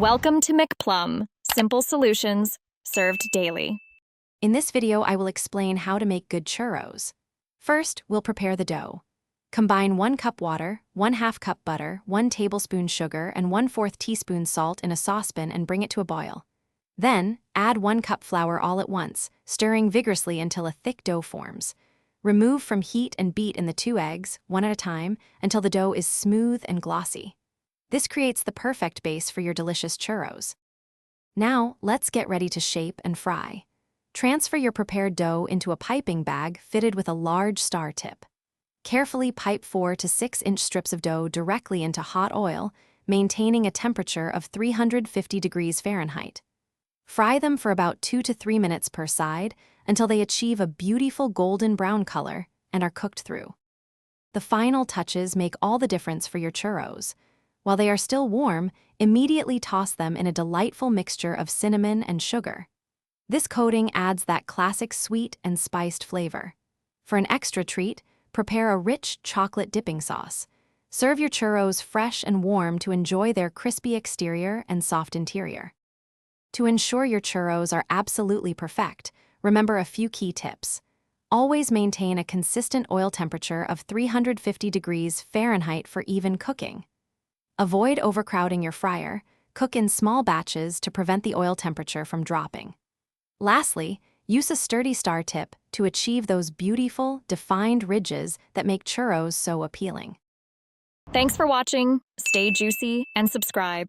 Welcome to McPlum, simple solutions served daily. In this video, I will explain how to make good churros. First, we'll prepare the dough. Combine 1 cup water, 1/2 cup butter, 1 tablespoon sugar, and 1/4 teaspoon salt in a saucepan and bring it to a boil. Then, add 1 cup flour all at once, stirring vigorously until a thick dough forms. Remove from heat and beat in the 2 eggs, one at a time, until the dough is smooth and glossy. This creates the perfect base for your delicious churros. Now, let's get ready to shape and fry. Transfer your prepared dough into a piping bag fitted with a large star tip. Carefully pipe 4 to 6-inch strips of dough directly into hot oil, maintaining a temperature of 350 degrees Fahrenheit. Fry them for about 2 to 3 minutes per side until they achieve a beautiful golden brown color and are cooked through. The final touches make all the difference for your churros. While they are still warm, immediately toss them in a delightful mixture of cinnamon and sugar. This coating adds that classic sweet and spiced flavor. For an extra treat, prepare a rich chocolate dipping sauce. Serve your churros fresh and warm to enjoy their crispy exterior and soft interior. To ensure your churros are absolutely perfect, remember a few key tips. Always maintain a consistent oil temperature of 350 degrees Fahrenheit for even cooking. Avoid overcrowding your fryer. Cook in small batches to prevent the oil temperature from dropping. Lastly, use a sturdy star tip to achieve those beautiful, defined ridges that make churros so appealing. Thanks for watching. Stay juicy and subscribe.